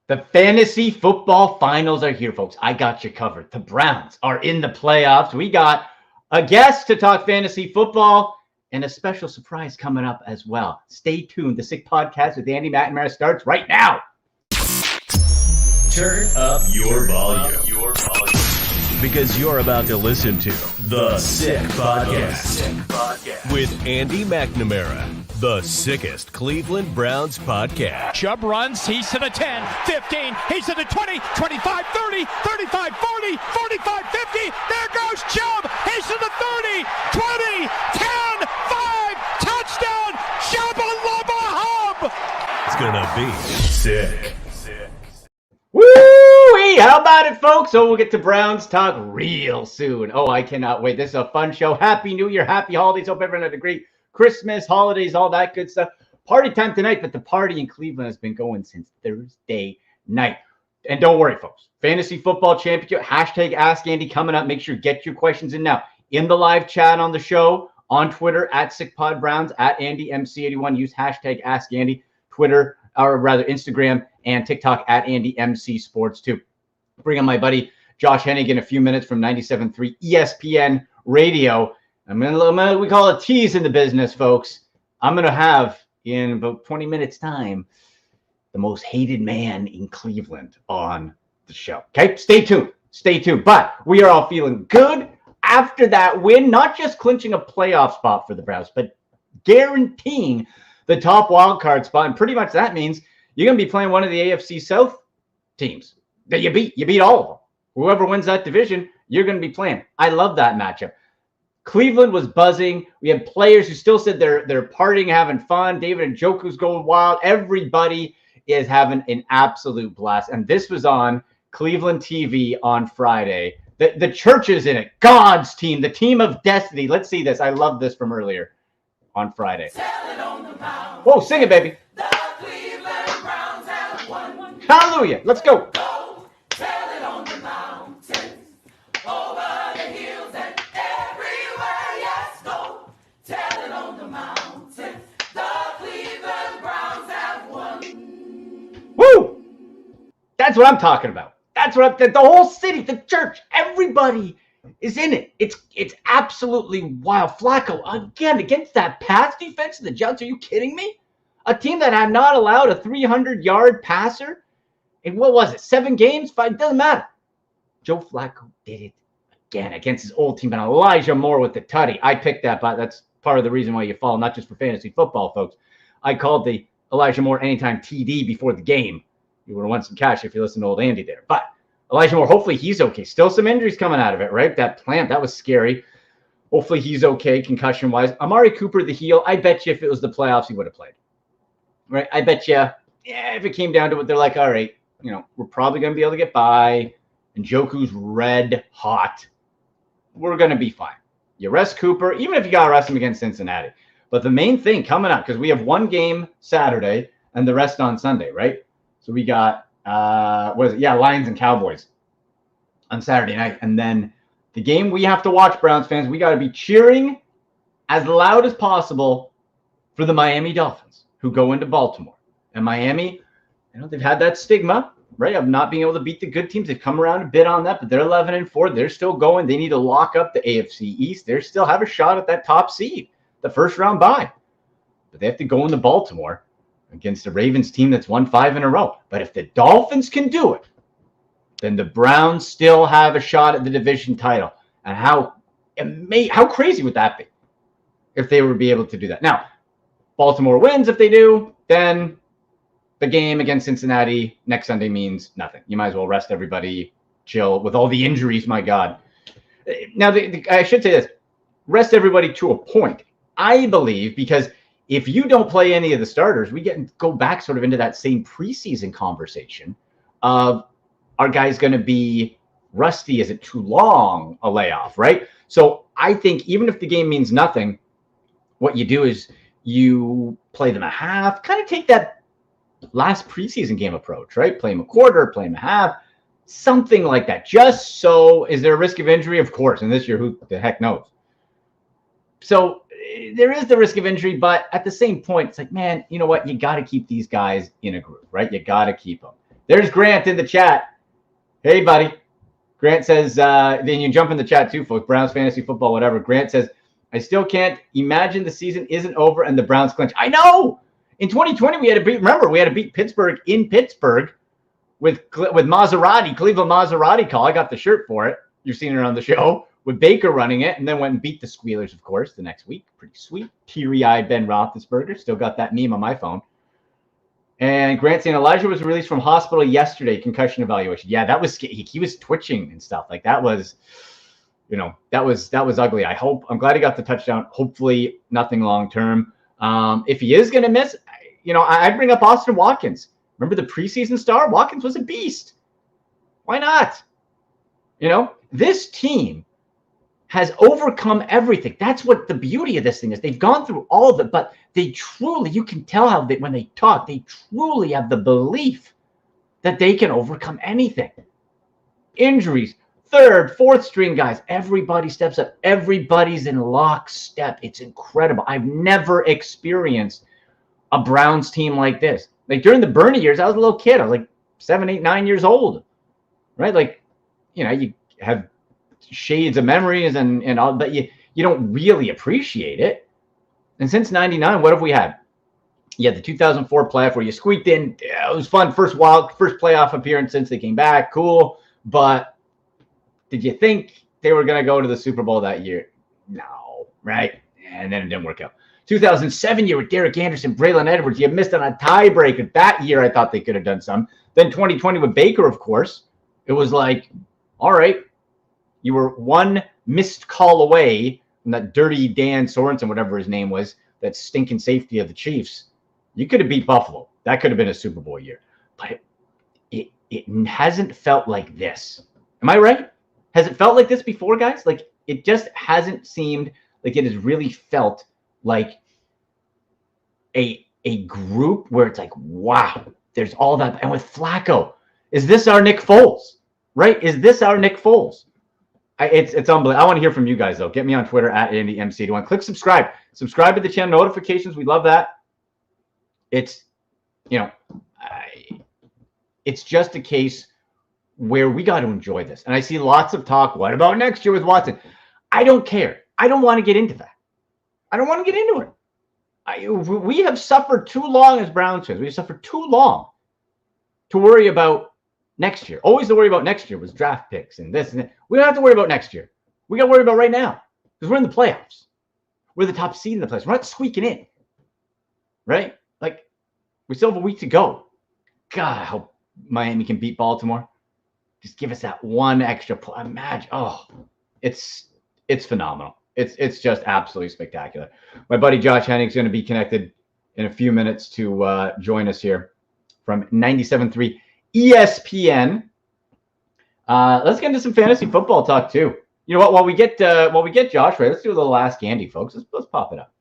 The fantasy football finals are here, folks. I got you covered. The Browns are in the playoffs. We got a guest to talk fantasy football and a special surprise coming up as well. Stay tuned. The Sick Podcast with Andy McNamara starts right now. Turn up your volume. Because you're about to listen to The Sick Podcast with Andy McNamara, the sickest Cleveland Browns podcast. Chubb runs, he's to the 10, 15, he's to the 20, 25, 30, 35, 40, 45, 50. There goes Chubb, he's to the 30, 20, 10, 5, touchdown, Shabba-lubba hub. It's gonna be sick. Woo-wee! How about it, folks? So we'll get to Browns talk real soon. Oh, I cannot wait. This is a fun show. Happy New Year, happy holidays. Hope everyone had a great Christmas, holidays, all that good stuff. Party time tonight, but the party in Cleveland has been going since Thursday night. And don't worry, folks. Fantasy Football Championship, hashtag Ask Andy coming up. Make sure you get your questions in now. In the live chat on the show, on Twitter, at SickPodBrowns, at AndyMC81. Use hashtag Ask Andy. Twitter, or rather Instagram and TikTok at AndyMCSports2. Bring on my buddy Josh Henig in a few minutes from 97.3 ESPN Radio. We call it tease in the business, folks. I'm going to have, in about 20 minutes' time, the most hated man in Cleveland on the show. Okay, stay tuned. Stay tuned. But we are all feeling good after that win, not just clinching a playoff spot for the Browns, but guaranteeing the top wild card spot. And pretty much that means you're going to be playing one of the AFC South teams that you beat. You beat all of them. Whoever wins that division, you're going to be playing. I love that matchup. Cleveland was buzzing. We had players who still said they're partying, having fun. David Njoku's going wild. Everybody is having an absolute blast. And this was on Cleveland TV on Friday. The church is in it. God's team, the team of destiny. Let's see this. I love this from earlier on Friday. Whoa, sing it, baby. The Cleveland Browns have won. Hallelujah. Let's go. Go tell it on the mountains, over the hills and everywhere. Yes, go tell it on the mountains. The Cleveland Browns have won. Woo! That's what I'm talking about. That's what the whole city, the church, everybody is in it. It's absolutely wild. Flacco, again, against that pass defense of the Jets. Are you kidding me? A team that had not allowed a 300-yard passer in, what was it, 7 games? 5, doesn't matter. Joe Flacco did it again against his old team. And Elijah Moore with the tutty. I picked that, but that's part of the reason why you follow, not just for fantasy football, folks. I called the Elijah Moore anytime TD before the game. You would have won some cash if you listened to old Andy there. But Elijah Moore, hopefully he's okay. Still some injuries coming out of it, right? That plant, that was scary. Hopefully he's okay, concussion-wise. Amari Cooper, the heel, I bet you if it was the playoffs, he would have played. Right? I bet you, if it came down to it, they're like, all right, we're probably going to be able to get by. And Njoku's red hot. We're going to be fine. You rest Cooper, even if you got to rest him against Cincinnati. But the main thing coming up, because we have one game Saturday and the rest on Sunday, right? So we got, Lions and Cowboys on Saturday night. And then the game we have to watch, Browns fans, we got to be cheering as loud as possible for the Miami Dolphins, who go into Baltimore. And Miami, they've had that stigma, right, of not being able to beat the good teams. They've come around a bit on that, but they're 11-4. They're still going. They need to lock up the AFC East. They still have a shot at that top seed, the first round bye. But they have to go into Baltimore against the Ravens team that's won 5 in a row. But if the Dolphins can do it, then the Browns still have a shot at the division title. And how crazy would that be if they would be able to do that? Now, Baltimore wins. If they do, then the game against Cincinnati next Sunday means nothing. You might as well rest everybody, chill with all the injuries, my God. Now, I should say this. Rest everybody to a point, I believe, because if you don't play any of the starters, we go back sort of into that same preseason conversation of, are guys going to be rusty? Is it too long a layoff, right? So I think even if the game means nothing, what you do is you play them a half, kind of take that last preseason game approach, right? Play them a quarter, play them a half, something like that. Just so, is there a risk of injury? Of course. And this year, who the heck knows? So there is the risk of injury, but at the same point, it's like, man, you know what? You got to keep these guys in a group, right? You got to keep them. There's Grant in the chat. Hey, buddy. Grant says, then you jump in the chat too, folks. Browns fantasy football, whatever. Grant says, I still can't imagine the season isn't over and the Browns clinch. I know. In 2020, we had to beat Pittsburgh in Pittsburgh with Maserati, Cleveland Maserati call. I got the shirt for it. You've seen it on the show with Baker running it, and then went and beat the Squealers, of course, the next week. Pretty sweet. Teary-eyed Ben Roethlisberger. Still got that meme on my phone. And Grant saying Elijah was released from hospital yesterday, concussion evaluation. Yeah, that was he was twitching and stuff. Like that was, that was ugly. I'm glad he got the touchdown. Hopefully nothing long term. If he is gonna miss, I'd bring up Austin Watkins. Remember the preseason star? Watkins was a beast. Why not? This team has overcome everything. That's what the beauty of this thing is. They've gone through all of it, but they truly, you can tell how when they talk, they truly have the belief that they can overcome anything. Injuries, third, fourth string guys, everybody steps up. Everybody's in lockstep. It's incredible. I've never experienced a Browns team like this. Like during the Bernie years, I was a little kid. I was like 7, 8, 9 years old, right? Like, you have shades of memories and all, but you don't really appreciate it. And since 99, what have we had? You had the 2004 playoff where you squeaked in. Yeah, it was fun. First playoff appearance since they came back. Cool. But did you think they were going to go to the Super Bowl that year? No. Right. And then it didn't work out. 2007 year with Derek Anderson, Braylon Edwards. You missed on a tiebreaker. That year I thought they could have done some. Then 2020 with Baker, of course. It was like, all right, you were one missed call away from that dirty Dan Sorensen, whatever his name was, that stinking safety of the Chiefs. You could have beat Buffalo. That could have been a Super Bowl year. But it hasn't felt like this. Am I right? Has it felt like this before, guys? Like, it just hasn't seemed like it has really felt like a group where it's like, wow, there's all that. And with Flacco, is this our Nick Foles? Right? Is this our Nick Foles? It's unbelievable. I want to hear from you guys, though. Get me on Twitter at AndyMC81. Click subscribe. Subscribe to the channel. Notifications. We love that. It's, it's just a case where we got to enjoy this. And I see lots of talk. What about next year with Watson? I don't care. I don't want to get into that. I don't want to get into it. We have suffered too long as Browns fans. We have suffered too long to worry about next year. Always to worry about next year was draft picks and this and that. We don't have to worry about next year. We got to worry about right now because we're in the playoffs. We're the top seed in the playoffs. We're not squeaking in, right? Like, we still have a week to go. God, I hope Miami can beat Baltimore. Just give us that one extra play. Imagine, it's phenomenal. It's just absolutely spectacular. My buddy Josh Henig is going to be connected in a few minutes to join us here from 97.3 ESPN. Let's get into some fantasy football talk too. You know what? While we get Josh right, let's do a little Ask Andy, folks. Let's pop it up.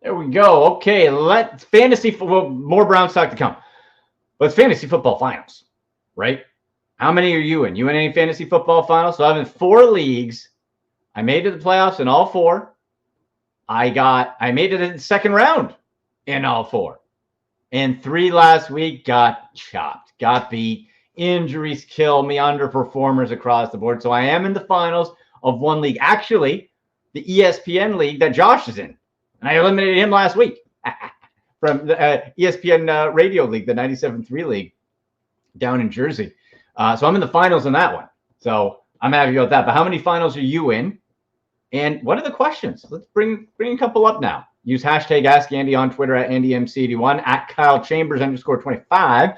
There we go. Okay, let's fantasy football. More Browns talk to come. But it's fantasy football finals, right? How many are you in? You in any fantasy football finals? So I'm in 4 leagues. I made it to the playoffs in all 4. I made it in the second round in all 4. And 3 last week got chopped, got beat. Injuries kill me, underperformers across the board. So I am in the finals of 1 league. Actually, the ESPN league that Josh is in. And I eliminated him last week from the ESPN radio league, the 97.3 league down in Jersey. So I'm in the finals in that one. So I'm happy about that. But how many finals are you in? And what are the questions? Let's bring a couple up now. Use hashtag AskAndy on Twitter at AndyMC81, at KyleChambers_25.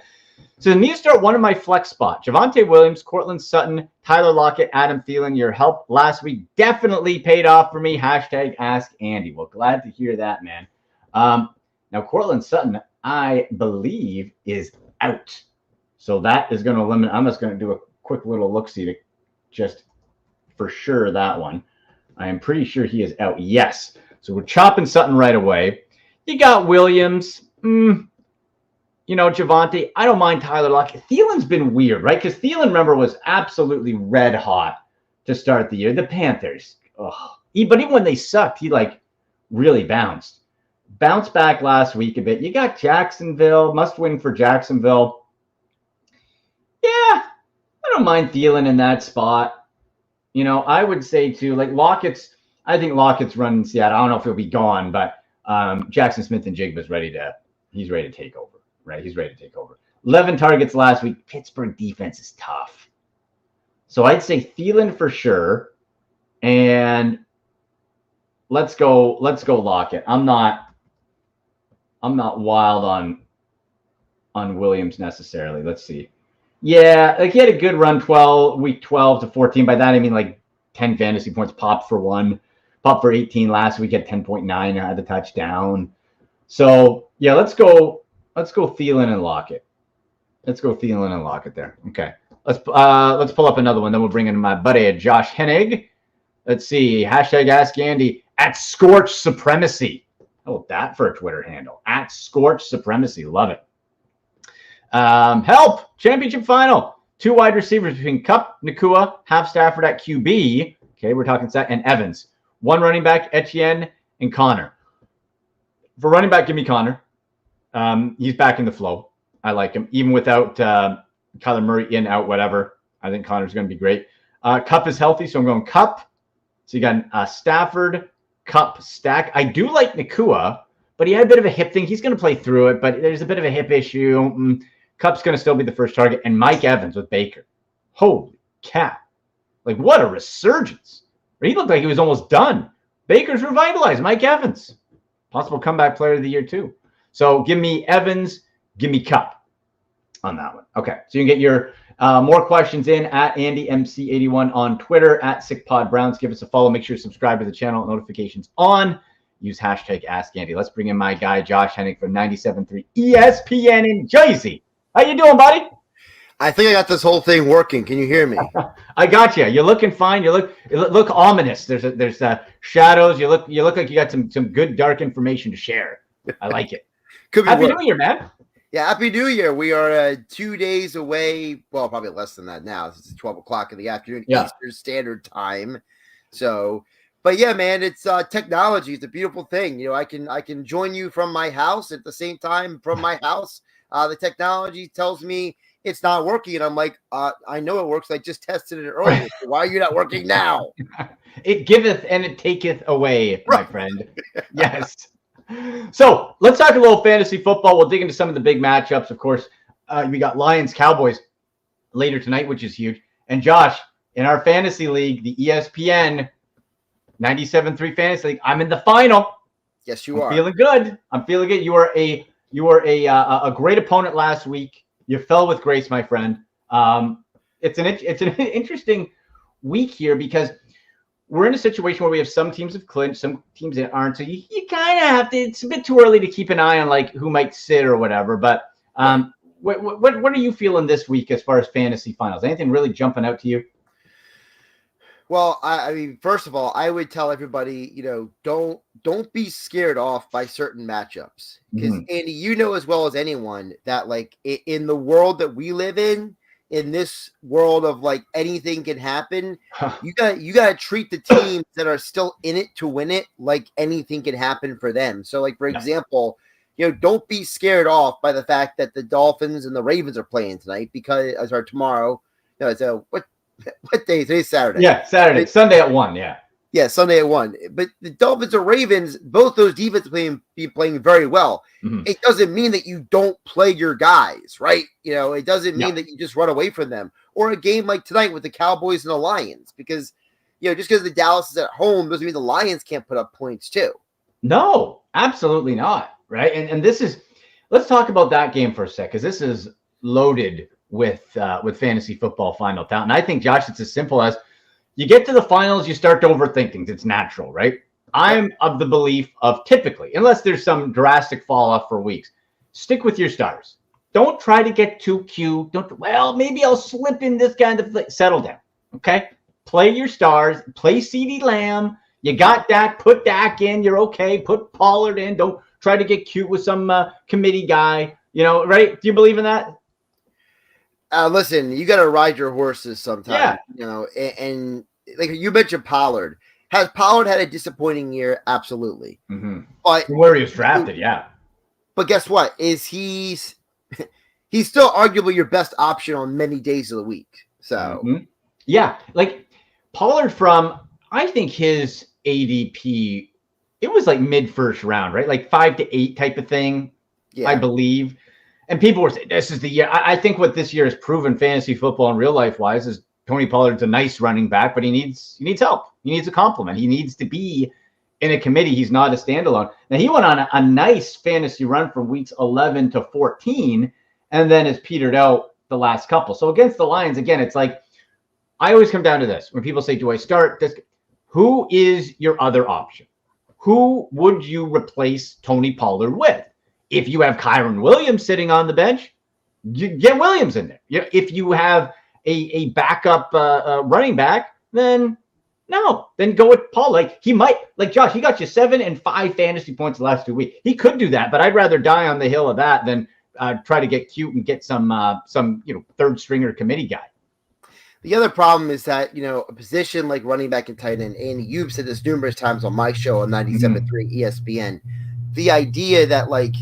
So I need to start one of my flex spots. Javonte Williams, Cortland Sutton, Tyler Lockett, Adam Thielen. Your help last week definitely paid off for me. Hashtag AskAndy. Well, glad to hear that, man. Now, Cortland Sutton, I believe, is out. So that is going to limit. I'm just going to do a quick little look-see to just for sure that one. I am pretty sure he is out. Yes. So we're chopping Sutton right away. You got Williams. Javonte. I don't mind Tyler Lockett. Thielen's been weird, right? Because Thielen, remember, was absolutely red hot to start the year. The Panthers. But even when they sucked, he really bounced. Bounced back last week a bit. You got Jacksonville, must win for Jacksonville. Yeah, I don't mind Thielen in that spot. I would say too, like Lockett's, I think Lockett's running Seattle. I don't know if he'll be gone, but Jackson Smith and Jigba's he's ready to take over, right? He's ready to take over. 11 targets last week. Pittsburgh defense is tough. So I'd say Thielen for sure. And let's go Lockett. I'm not wild on Williams necessarily. Let's see. Yeah, like he had a good run week 12 to 14. By that I mean like 10 fantasy points popped for 18 last week at 10.9, had the touchdown. So yeah, let's go Thielen and Lockett. Let's go Thielen and Lockett there. Okay. Let's pull up another one. Then we'll bring in my buddy Josh Henig. Let's see. Hashtag Ask Andy at Scorch Supremacy. Oh, that for a Twitter handle. At Scorch Supremacy. Love it. Help. Championship final. 2 wide receivers between Kupp, Nakua, Half Stafford at QB. Okay, we're talking set and Evans. 1 running back, Etienne and Connor. For running back, give me Connor. He's back in the flow. I like him. Even without Kyler Murray in, out, whatever. I think Connor's going to be great. Kupp is healthy, so I'm going Kupp. So you got Stafford, Kupp, stack. I do like Nakua, but he had a bit of a hip thing. He's going to play through it, but there's a bit of a hip issue. Kupp's going to still be the first target. And Mike Evans with Baker. Holy cow. Like, what a resurgence. He looked like he was almost done. Baker's revitalized. Mike Evans. Possible comeback player of the year, too. So give me Evans, give me Kupp on that one. Okay, so you can get your more questions in at AndyMC81 on Twitter, at SickPodBrowns. Give us a follow. Make sure you subscribe to the channel. Notifications on. Use hashtag AskAndy. Let's bring in my guy, Josh Henig from 97.3 ESPN in Jersey. How you doing, buddy? I think I got this whole thing working. Can you hear me? I got you. You're looking fine. You look ominous. There's shadows. You look like you got some good dark information to share. I like it. Happy New Year, man. Yeah, Happy New Year. We are 2 days away. Well, probably less than that now. It's 12 o'clock in the afternoon, Eastern Standard Time. So, but yeah, man, it's technology. It's a beautiful thing. I can join you from my house at the same time from my house. The technology tells me it's not working, and I'm like, I know it works. I just tested it earlier. So why are you not working now? It giveth and it taketh away, my friend. Yes. So let's talk a little fantasy football. We'll dig into some of the big matchups. Of course, we got Lions Cowboys later tonight, which is huge. And Josh, in our fantasy league, the ESPN 97.3 fantasy league, I'm in the final. Yes, you are. Feeling good. I'm feeling good. You were a great opponent last week. You fell with grace, my friend. It's an interesting week here because we're in a situation where we have some teams have clinched, some teams that aren't. So you kind of have to. It's a bit too early to keep an eye on like who might sit or whatever. But what are you feeling this week as far as fantasy finals? Anything really jumping out to you? Well, I mean, first of all, I would tell everybody, don't be scared off by certain matchups because Andy, you know as well as anyone that like in the world that we live in this world of like anything can happen, you got to treat the teams that are still in it to win it like anything can happen for them. So, like for example, don't be scared off by the fact that the Dolphins and the Ravens are playing tonight tomorrow. What day? Today's Saturday. Yeah, Saturday. Sunday at 1, yeah. Yeah, Sunday at 1. But the Dolphins or Ravens, both those defenses be playing very well. It doesn't mean that you don't play your guys, right? It doesn't mean that you just run away from them. Or a game like tonight with the Cowboys and the Lions. Because, just because the Dallas is at home doesn't mean the Lions can't put up points too. No, absolutely not, right? And this is – let's talk about that game for a sec because this is loaded with fantasy football final talent. And I think, Josh, it's as simple as you get to the finals, you start to overthink things. It's natural, right? I'm of the belief of typically, unless there's some drastic fall off for weeks, stick with your stars. Don't try to get too cute. Maybe I'll slip in this guy. Settle down, okay? Play your stars. Play CeeDee Lamb. You got Dak. Put Dak in. You're okay. Put Pollard in. Don't try to get cute with some committee guy. Right? Do you believe in that? Listen, you got to ride your horses sometimes, and like you mentioned Pollard. Has Pollard had a disappointing year? Absolutely. Mm-hmm. But where he was drafted, yeah. But guess what? He's still arguably your best option on many days of the week. So yeah, like Pollard I think his ADP, it was like mid first round, right? Like 5 to 8 type of thing, I believe. And people were saying this is the year. I think what this year has proven fantasy football and real life wise is Tony Pollard's a nice running back, but he needs help. He needs a compliment. He needs to be in a committee. He's not a standalone. Now he went on a nice fantasy run from weeks 11 to 14, and then has petered out the last couple. So against the Lions, again, it's like I always come down to this. When people say, do I start this? Who is your other option? Who would you replace Tony Pollard with? If you have Kyron Williams sitting on the bench, you get Williams in there. If you have a backup running back, then go with Paul. Like he might, like Josh, he got you 7 and 5 fantasy points the last 2 weeks. He could do that, but I'd rather die on the hill of that than try to get cute and get some third stringer committee guy. The other problem is that, a position like running back and tight end, and you've said this numerous times on my show on 97.3 ESPN, the idea that, like,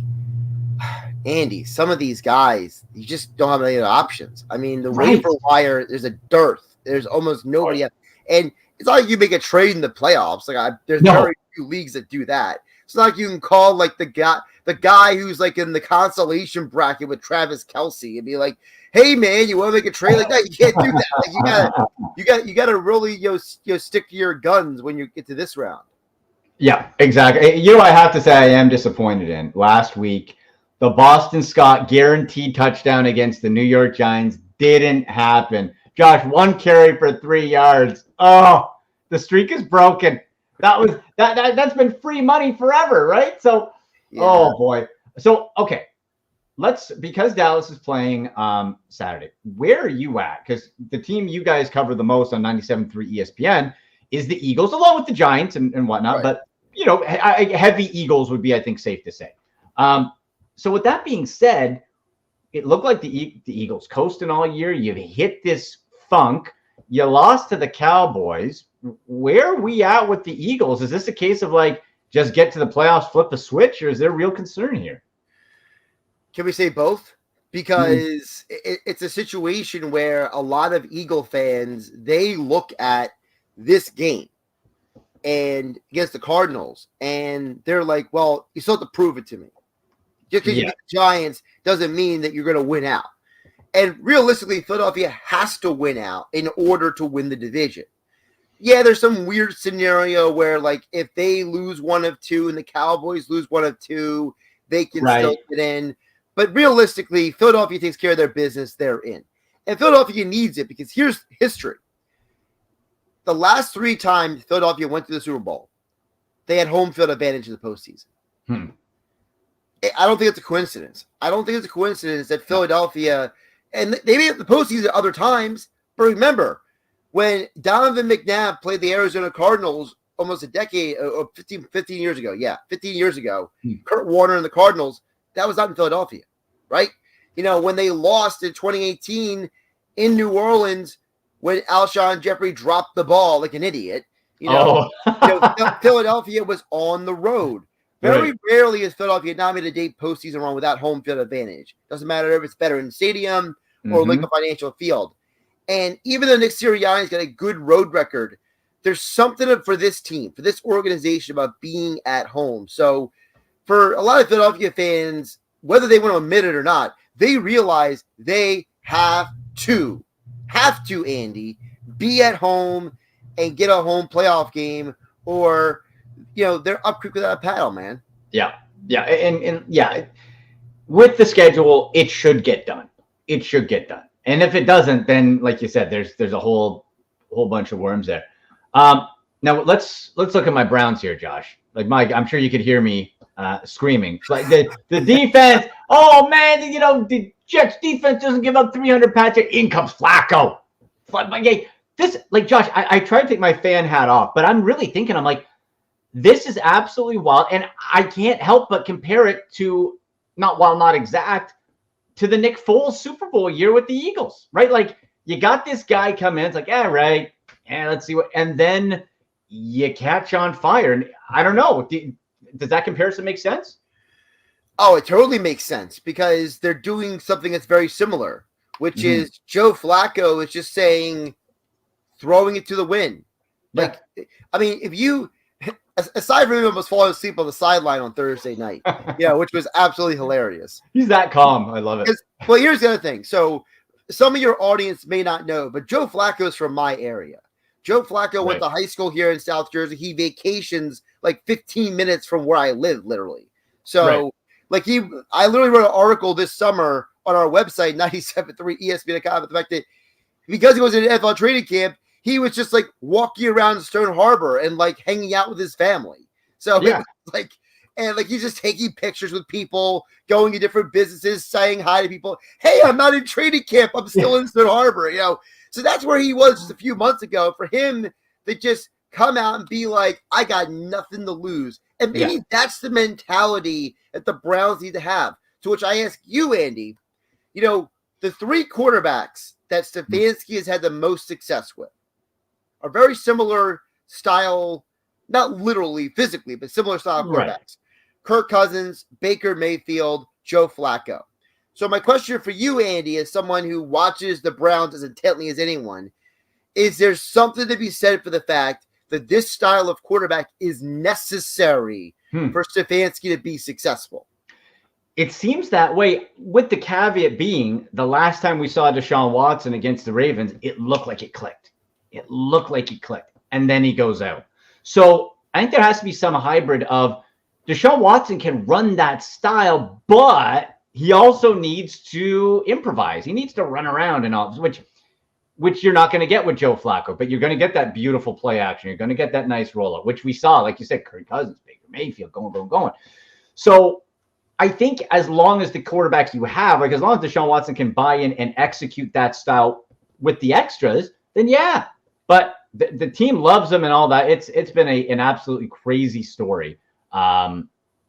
Andy, some of these guys, you just don't have any other options. I mean, the waiver wire, there's a dearth. There's almost nobody. And it's not like you make a trade in the playoffs. Like, there's very few leagues that do that. It's not like you can call, like, the guy who's, like, in the consolation bracket with Travis Kelce and be like, hey man, you want to make a trade like that? You can't do that. Like you gotta really stick to your guns when you get to this round. Yeah, exactly. I have to say I am disappointed in last week. The Boston Scott guaranteed touchdown against the New York Giants didn't happen. Josh, 1 carry for 3 yards. Oh, the streak is broken. That's been free money forever, right? So, oh boy. So okay. Because Dallas is playing Saturday, where are you at? Because the team you guys cover the most on 97.3 ESPN is the Eagles, along with the Giants and whatnot. Right. But, heavy Eagles would be, I think, safe to say. So with that being said, it looked like the Eagles coasting all year. You hit this funk. You lost to the Cowboys. Where are we at with the Eagles? Is this a case of, like, just get to the playoffs, flip the switch, or is there real concern here? Can we say both? Because it's a situation where a lot of Eagle fans, they look at this game and against the Cardinals, and they're like, well, you still have to prove it to me. Just because you beat the Giants doesn't mean that you're going to win out. And realistically, Philadelphia has to win out in order to win the division. Yeah, there's some weird scenario where, like, if they lose 1 of 2 and the Cowboys lose 1 of 2, they can still get in. But realistically, Philadelphia takes care of their business, they're in. And Philadelphia needs it because here's history. The last 3 times Philadelphia went to the Super Bowl, they had home field advantage in the postseason. I don't think it's a coincidence. I don't think it's a coincidence that Philadelphia, and they made it the postseason at other times, but remember, when Donovan McNabb played the Arizona Cardinals almost a decade, or 15 years ago, 15 years ago, Kurt Warner and the Cardinals, that was not in Philadelphia, right? When they lost in 2018 in New Orleans, when Alshon Jeffrey dropped the ball like an idiot, Philadelphia was on the road. Very rarely has Philadelphia not made a day postseason run without home field advantage. Doesn't matter if it's Veterans Stadium or like a financial field. And even though Nick Sirianni's got a good road record, there's something for this team, for this organization about being at home. So for a lot of Philadelphia fans, whether they want to admit it or not, they realize they have to, Andy, be at home and get a home playoff game, or, they're up creek without a paddle, man. Yeah. And with the schedule, it should get done. And if it doesn't, then, like you said, there's a whole bunch of worms there. Now let's look at my Browns here, Josh. Like, Mike, I'm sure you could hear me screaming. Like the defense. Oh man, the Jets defense doesn't give up 300 passes. In comes Flacco. This, like, Josh, I try to take my fan hat off, but I'm really thinking, I'm like, this is absolutely wild, and I can't help but compare it to, not exact, to the Nick Foles Super Bowl year with the Eagles, right? Like, you got this guy come in, it's like, let's see what, and then you catch on fire. And I don't know. Does that comparison make sense? Oh, it totally makes sense because they're doing something that's very similar, which is Joe Flacco is just saying, throwing it to the wind. Like, I mean, if you, aside from him almost falling asleep on the sideline on Thursday night, which was absolutely hilarious. He's that calm. I love it. Well, here's the other thing. So some of your audience may not know, but Joe Flacco is from my area. Joe Flacco went to high school here in South Jersey. He vacations like 15 minutes from where I live, literally. So, I literally wrote an article this summer on our website, 97.3 ESPN.com, about the fact that because he was in an NFL training camp, he was just like walking around Stone Harbor and like hanging out with his family. So it was he's just taking pictures with people, going to different businesses, saying hi to people. Hey, I'm not in training camp. I'm still in Stone Harbor, So that's where he was just a few months ago. For him to just come out and be like, I got nothing to lose. And maybe that's the mentality that the Browns need to have. To which I ask you, Andy, the three quarterbacks that Stefanski has had the most success with are very similar style, not literally physically, but similar style quarterbacks. Right. Kirk Cousins, Baker Mayfield, Joe Flacco. So my question for you, Andy, as someone who watches the Browns as intently as anyone, is there something to be said for the fact that this style of quarterback is necessary for Stefanski to be successful? It seems that way, with the caveat being the last time we saw Deshaun Watson against the Ravens, it looked like it clicked. And then he goes out. So I think there has to be some hybrid of Deshaun Watson can run that style, but he also needs to improvise. He needs to run around and all, which you're not going to get with Joe Flacco, but you're going to get that beautiful play action. You're going to get that nice roll-up, which we saw, like you said, Kirk Cousins, Baker Mayfield, going. So I think as long as the quarterback you have, as long as Deshaun Watson can buy in and execute that style with the extras, then yeah. But the team loves him and all that. It's been an absolutely crazy story for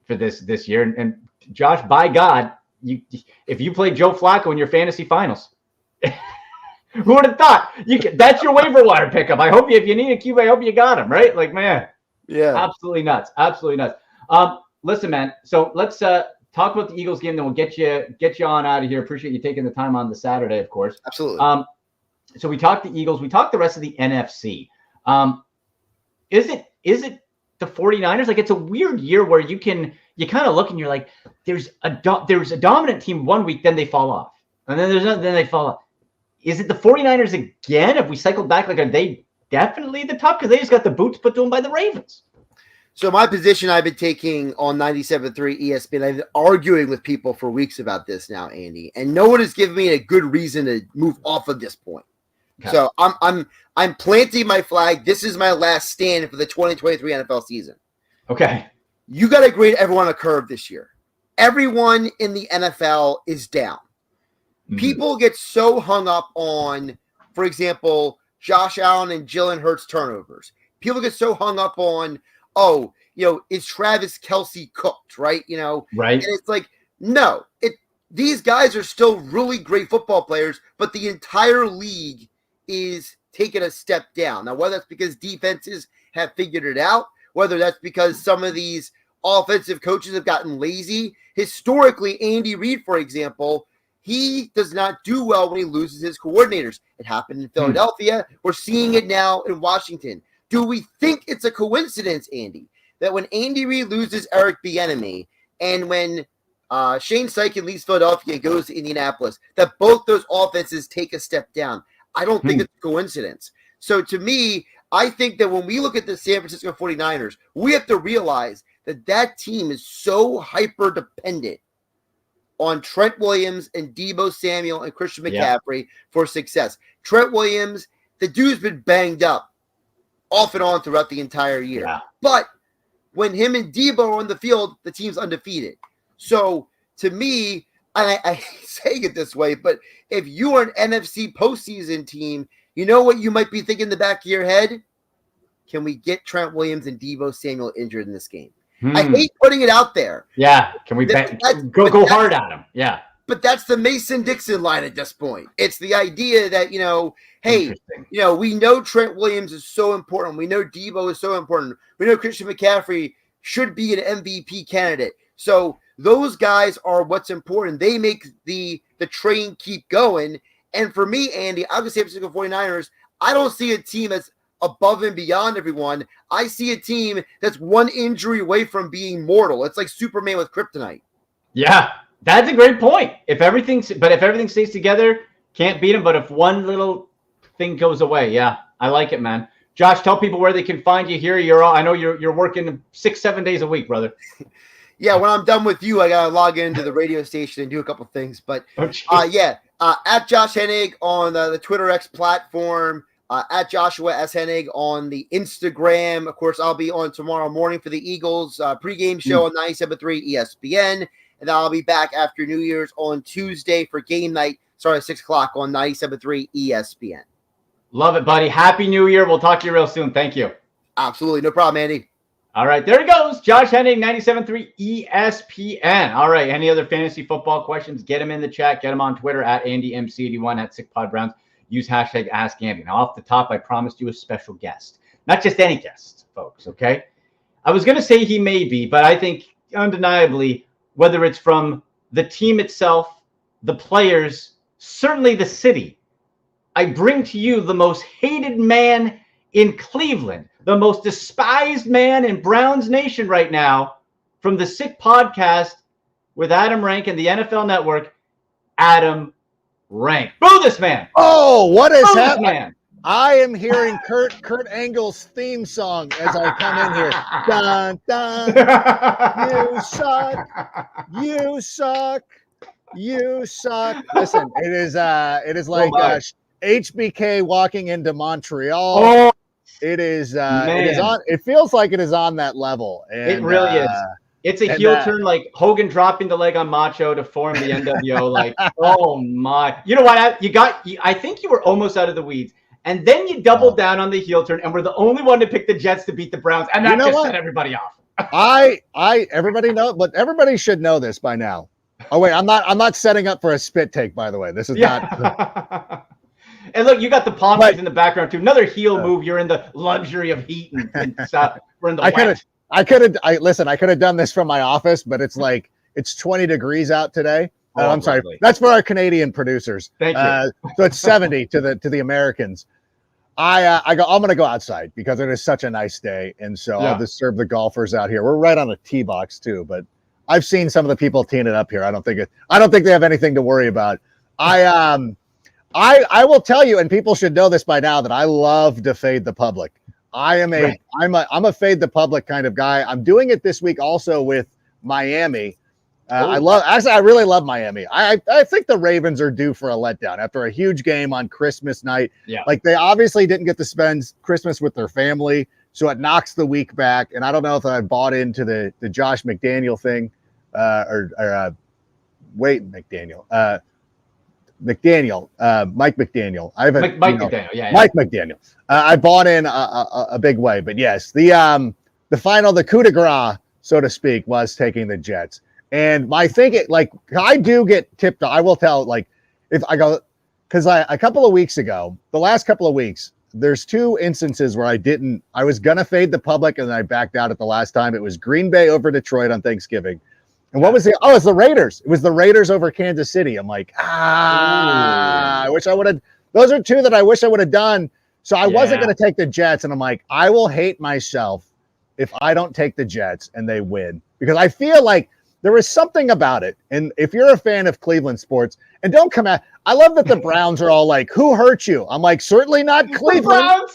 this year. And Josh, by God, if you play Joe Flacco in your fantasy finals, who would have thought? That's your waiver wire pickup. I hope if you need a QB, I hope you got him, right? Like, man, absolutely nuts. Listen, man. So let's talk about the Eagles game. Then we'll get you on out of here. Appreciate you taking the time on the Saturday, of course. Absolutely. So we talked the Eagles. We talked the rest of the NFC. Is it the 49ers? Like, it's a weird year where you kind of look and you're like, there's a dominant team one week, then they fall off, and then they fall off. Is it the 49ers again? Have we cycled back? Like, are they definitely the top? Because they just got the boots put to them by the Ravens. So my position I've been taking on 97.3 ESPN, I've been arguing with people for weeks about this now, Andy, and no one has given me a good reason to move off of this point. Okay. So I'm planting my flag. This is my last stand for the 2023 NFL season. Okay. You got to grade everyone a curve this year. Everyone in the NFL is down. People get so hung up on, for example, Josh Allen and Jalen Hurts turnovers. People get so hung up on, is Travis Kelce cooked, right? Right. And it's like, no, these guys are still really great football players, but the entire league is taking a step down. Now, whether that's because defenses have figured it out, whether that's because some of these offensive coaches have gotten lazy. Historically, Andy Reid, for example, he does not do well when he loses his coordinators. It happened in Philadelphia. We're seeing it now in Washington. Do we think it's a coincidence, Andy, that when Andy Reid loses Eric Bieniemy and when Shane Steichen leaves Philadelphia and goes to Indianapolis, that both those offenses take a step down? I don't think it's a coincidence. So to me, I think that when we look at the San Francisco 49ers, we have to realize that team is so hyper-dependent on Trent Williams and Deebo Samuel and Christian McCaffrey for success. Trent Williams, the dude's been banged up off and on throughout the entire year. Yeah. But when him and Deebo are on the field, the team's undefeated. So to me, and I say it this way, but if you are an NFC postseason team, you know what you might be thinking in the back of your head? Can we get Trent Williams and Deebo Samuel injured in this game? I hate putting it out there. Yeah. Can we go hard at him? Yeah. But that's the Mason-Dixon line at this point. It's the idea that, hey, we know Trent Williams is so important. We know Debo is so important. We know Christian McCaffrey should be an MVP candidate. So those guys are what's important. They make the train keep going. And for me, Andy, I'll just say San Francisco 49ers, I don't see a team that's above and beyond everyone. I see a team that's one injury away from being mortal. It's like Superman with kryptonite. Yeah. That's a great point. If everything stays together, can't beat them. But if one little thing goes away, yeah, I like it, man. Josh, tell people where they can find you here. I know you're working 6-7 days a week, brother. Yeah, when I'm done with you, I gotta log into the radio station and do a couple things. But at Josh Henig on the Twitter X platform, at Joshua S. Henig on the Instagram. Of course, I'll be on tomorrow morning for the Eagles pregame show on 97.3 ESPN. And I'll be back after New Year's on Tuesday for game night, starting at 6 o'clock on 97.3 ESPN. Love it, buddy. Happy New Year. We'll talk to you real soon. Thank you. Absolutely. No problem, Andy. All right. There he goes. Josh Henig, 97.3 ESPN. All right. Any other fantasy football questions? Get them in the chat. Get them on Twitter at AndyMC81 at SickPodBrowns. Use hashtag AskAndy. Now, off the top, I promised you a special guest. Not just any guest, folks, okay? I was going to say he may be, but I think undeniably, whether it's from the team itself, the players, certainly the city, I bring to you the most hated man in Cleveland, the most despised man in Browns Nation right now, from the Sick Podcast with Adam Rank and the NFL Network, Adam Rank. Boo this man. Oh, what is happening? I am hearing Kurt Angle's theme song as I come in here. Dun, dun. You suck. Listen, it is like HBK walking into Montreal. Oh, it is on. It feels like it is on that level. And, it really is. It's a heel turn, like Hogan dropping the leg on Macho to form the NWO. Like, oh my! You know what? I think you were almost out of the weeds. And then you doubled down on the heel turn, and we're the only one to pick the Jets to beat the Browns, and that just set everybody off. Everybody know, but everybody should know this by now. Oh wait, I'm not setting up for a spit take, by the way. This is not. And look, you got the palm trees in the background too. Another heel move. You're in the luxury of heat and stuff. We're in the wet. I could have done this from my office, but it's 20 degrees out today. I'm sorry. That's for our Canadian producers. Thank you. So it's 70 to the Americans. I'm going to go outside because it is such a nice day, and so I'll just serve the golfers out here. We're right on a tee box too, but I've seen some of the people teeing it up here. I don't think they have anything to worry about. I will tell you, and people should know this by now, that I love to fade the public. I'm a fade the public kind of guy. I'm doing it this week also with Miami. I really love Miami. I think the Ravens are due for a letdown after a huge game on Christmas night. Yeah. Like, they obviously didn't get to spend Christmas with their family, so it knocks the week back. And I don't know if I bought into the Josh McDaniel thing, Mike McDaniel. Mike McDaniel. I bought in a big way, but yes, the coup de grace, so to speak, was taking the Jets. And my thinking, like, I do get tipped. I will tell, like, if I go, because the last couple of weeks, there's two instances where I was going to fade the public and then I backed out at the last time. It was Green Bay over Detroit on Thanksgiving. And what was it? Oh, it's the Raiders. It was the Raiders over Kansas City. I'm like, I wish I would have. Those are two that I wish I would have done. So I wasn't going to take the Jets. And I'm like, I will hate myself if I don't take the Jets and they win, because I feel like there is something about it. And if you're a fan of Cleveland sports, and don't come at, I love that the Browns are all like, who hurt you? I'm like, certainly not Cleveland.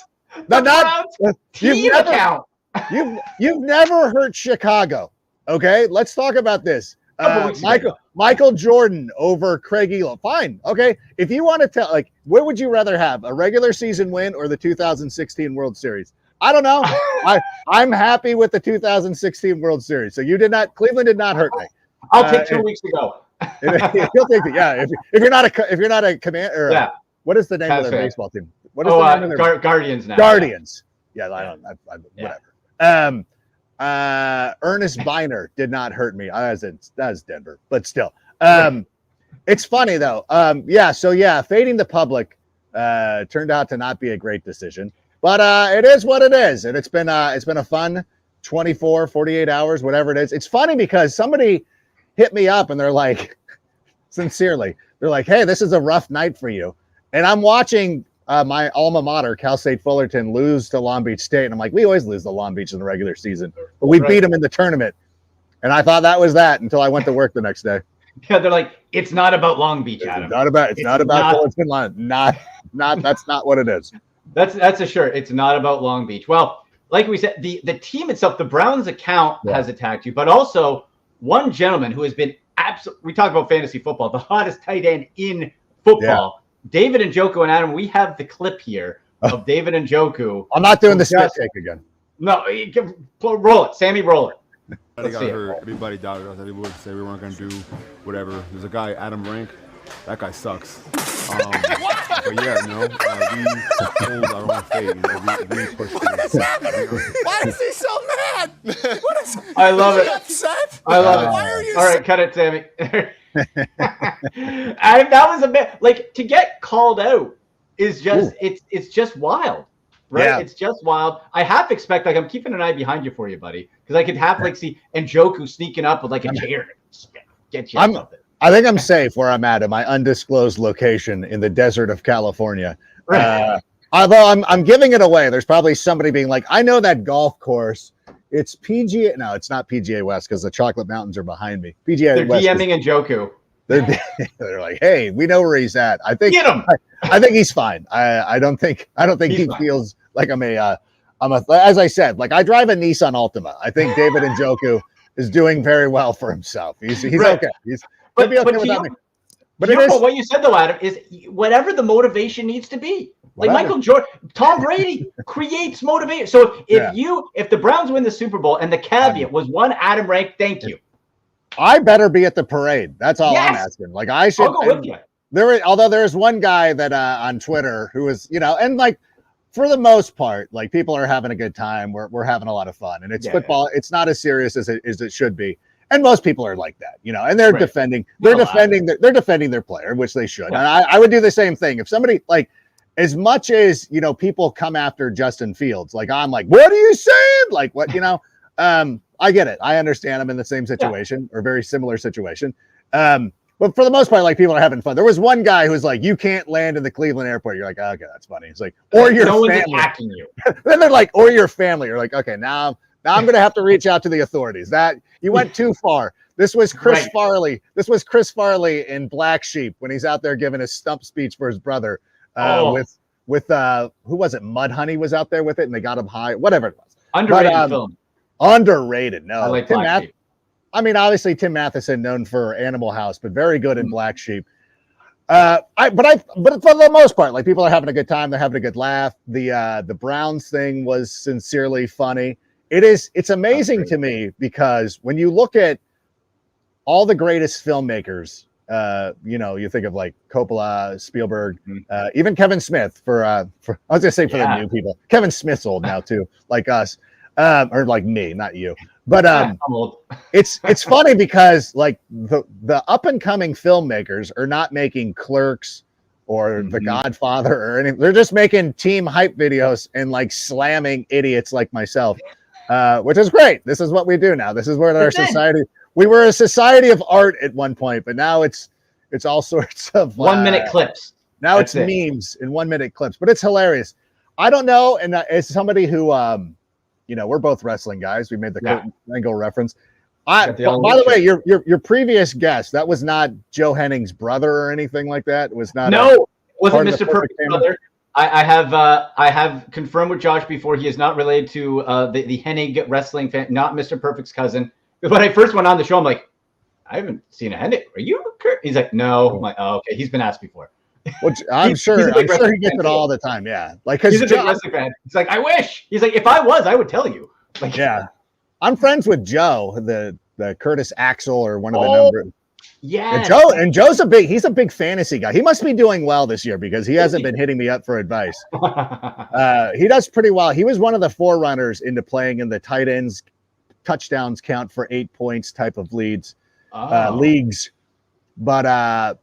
You've never hurt Chicago. Okay, let's talk about this. Michael Jordan over Craig Elo. Fine. Okay. If you want to tell, like, what would you rather have, a regular season win or the 2016 World Series? I don't know. I'm happy with the 2016 World Series. So Cleveland did not hurt me. I'll take 2 weeks ago. He'll take it. Yeah. If you're not a commander, what is the name of their baseball team? What is the name of their Guardians now? Guardians. Yeah. Whatever. Ernest Biner did not hurt me. That was Denver, but still. It's funny though. Fading the public turned out to not be a great decision, but it is what it is, and it's been a fun 24, 48 hours, whatever it is. It's funny because somebody hit me up and they're like, sincerely, they're like, "Hey, this is a rough night for you," and I'm watching my alma mater, Cal State Fullerton, lose to Long Beach State, and I'm like, we always lose to Long Beach in the regular season, but we beat them in the tournament, and I thought that was that until I went to work the next day. Yeah, they're like, it's not about Long Beach, Adam. It's not about Fullerton. Not. That's not what it is. That's a shirt. It's not about Long Beach. Well, like we said, the team itself, the Browns account has attacked you, but also one gentleman who has been we talk about fantasy football, the hottest tight end in football, David Njoku. And Adam, we have the clip here of David Njoku. I'm not doing the spit take again. No, roll it, Sammy, roll it. Everybody got hurt. Everybody doubted us. Everybody said we weren't going to do whatever. There's a guy, Adam Rank. That guy sucks. But yeah, we hold our own fate. We push through. Why is he so mad? What is? I love it. Upset? I love it. Why are you? All right, cut it, Sammy. That was a bit like to get called out is just it's just wild. Right, yeah. It's just wild. I half expect I'm keeping an eye behind you for you, buddy, because I could half see Njoku sneaking up with a chair, get you. I think I'm safe where I'm at my undisclosed location in the desert of California. Right. Although I'm giving it away. There's probably somebody being like, I know that golf course. It's PGA. No, it's not PGA West because the Chocolate Mountains are behind me. PGA They're West. DMing Njoku. They're like, hey, we know where he's at. I think get him. I think he's fine. I don't think he feels like I'm as I said, like I drive a Nissan Altima. I think David Njoku is doing very well for himself. He's right. Okay. He'll be okay without me. But what you said though, Adam, is whatever the motivation needs to be. Like Michael Jordan, Tom Brady creates motivation. So if the Browns win the Super Bowl and the caveat was one Adam Rank, thank you. I better be at the parade. That's all I'm asking. Like I should. I'll go with you. Although there's one guy that on Twitter who is, and like for the most part, like people are having a good time. We're having a lot of fun, and it's football. Yeah. It's not as serious as it should be. And most people are like that, and they're defending. They're defending their player, which they should. Yeah. And I would do the same thing if somebody like, as much as people come after Justin Fields, like I'm like, what are you saying? Like what I get it. I understand. I'm in the same situation or very similar situation. But for the most part, like people are having fun. There was one guy who was like, you can't land in the Cleveland airport. You're like, oh, okay, that's funny. It's like, or your family. Attacking you. Then they're like, or your family. You're like, okay, now I'm going to have to reach out to the authorities. That you went too far. This was Chris Farley. This was Chris Farley in Black Sheep when he's out there giving his stump speech for his brother with who was it? Mudhoney was out there with it and they got him high, whatever it was. Underrated film. Underrated. No, I like Black Sheep. I mean, obviously Tim Matheson known for Animal House, but very good in Black Sheep. But for the most part, like people are having a good time. They're having a good laugh. The Browns thing was sincerely funny. It's amazing to me because when you look at all the greatest filmmakers, you think of like Coppola, Spielberg, even Kevin Smith for I was gonna say for the new people. Kevin Smith's old now too, like us, or like me, not you. But I'm old. it's funny because like the up and coming filmmakers are not making Clerks or The Godfather or anything. They're just making team hype videos and like slamming idiots like myself. Which is great. This is what we do now. This is where our society. We were a society of art at one point, but now it's all sorts of 1 minute clips. Now it's memes in 1 minute clips, but it's hilarious. I don't know, and as somebody who, we're both wrestling guys. We made the Kurt Angle reference. By the way, your previous guest, that was not Joe Henning's brother or anything like that. It was not. No, wasn't Mr. Perfect brother. I have confirmed with Josh before. He is not related to the Hennig wrestling fan, not Mr. Perfect's cousin. When I first went on the show, I'm like, I haven't seen a Hennig. Are you Kurt? He's like, no. I'm like, oh, okay. He's been asked before. Which I'm sure he gets it all the time. Yeah, like he's a big wrestling fan. He's like, I wish. He's like, if I was, I would tell you. Like, yeah, I'm friends with Joe, the Curtis Axel or one of the number. Yeah, Joe's he's a big fantasy guy. He must be doing well this year because he hasn't been hitting me up for advice. He does pretty well. He was one of the forerunners into playing in the tight ends touchdowns count for 8 points type of leagues. But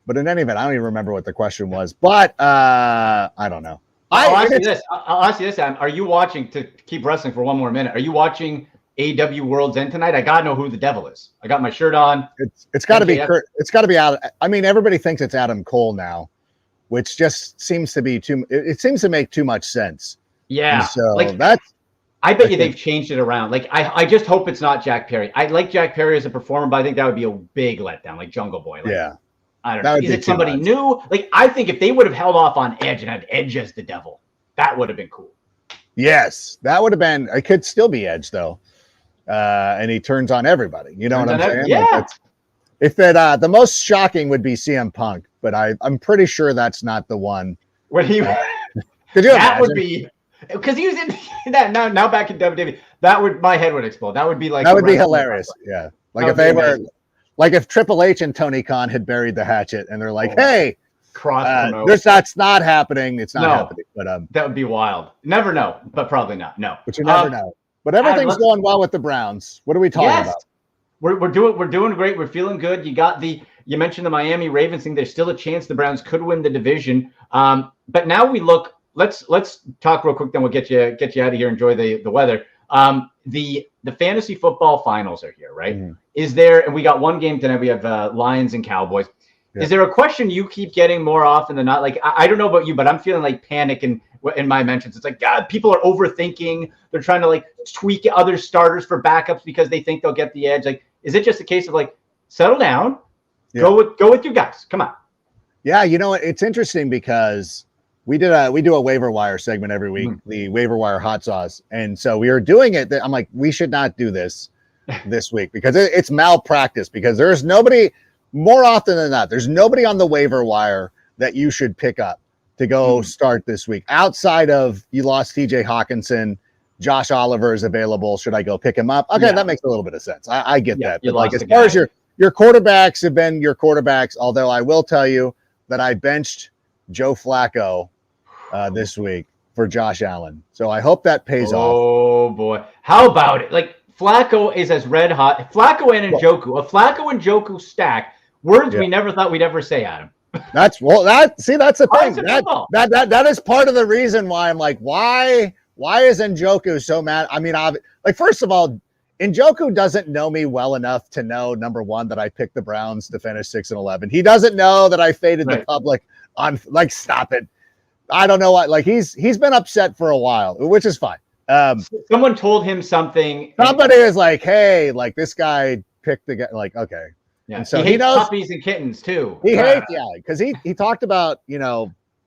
in any event, I don't even remember what the question was. But I don't know. I'll ask you this, Adam. Are you watching, to keep wrestling for one more minute, are you watching AEW World's End tonight? I gotta know who the devil is. I got my shirt on. It's got to be Kurt. It's got to be out. I mean, everybody thinks it's Adam Cole now, which just seems to be too. It seems to make too much sense. Yeah. And so I bet you they've changed it around. Like I just hope it's not Jack Perry. I like Jack Perry as a performer, but I think that would be a big letdown, like Jungle Boy. Like, yeah. I don't know. Is it somebody new? Like, I think if they would have held off on Edge and had Edge as the devil, that would have been cool. Yes, that would have been. It could still be Edge though, and he turns on everybody. You know what I'm saying? Yeah. Like the most shocking would be CM Punk, but I'm pretty sure that's not the one. When he could you that imagine? would be because he was in that now back in WWE. My head would explode. That would be like that would be hilarious. Yeah, like if they were. Like if Triple H and Tony Khan had buried the hatchet and they're like, hey, that's not happening. It's not happening. But that would be wild. Never know, but probably not. No. But you never know. But everything's going well with the Browns. What are we talking about? We're doing great. We're feeling good. You mentioned the Miami Ravens thing. There's still a chance the Browns could win the division. But now we look, let's talk real quick, then we'll get you out of here, enjoy the weather. The fantasy football finals are here, right? Mm-hmm. Is there, and we got one game tonight, we have Lions and Cowboys. Yeah. Is there a question you keep getting more often than not? Like, I don't know about you, but I'm feeling like panic in my mentions. It's like, God, people are overthinking. They're trying to like tweak other starters for backups because they think they'll get the edge. Like, is it just a case of like, settle down, go with you guys. Come on. Yeah. You know what? It's interesting because we do a waiver wire segment every week, the waiver wire hot sauce. And so we were doing it. I'm like, we should not do this week because it's malpractice, because there's nobody, more often than not, there's nobody on the waiver wire that you should pick up to go start this week. Outside of, you lost TJ Hawkinson, Josh Oliver is available. Should I go pick him up? Okay. That makes a little bit of sense. I get that. But like, as far as your quarterbacks have been your quarterbacks, although I will tell you that I benched Joe Flacco this week for Josh Allen. So I hope that pays off. Oh boy. How about it? Like, Flacco is as red hot. Flacco and Njoku, a Flacco and Njoku stack. Words we never thought we'd ever say, Adam. That's the thing. That is part of the reason why I'm like, why is Njoku so mad? I mean, like, first of all, Njoku doesn't know me well enough to know, number one, that I picked the Browns to finish 6-11. He doesn't know that I faded the public on, like, stop it. I don't know what, like, he's been upset for a while, which is fine. Someone told him something. Somebody is like, hey, like, this guy picked the guy, like, okay. Yeah. And so he knows puppies and kittens too. He hates, because he talked about,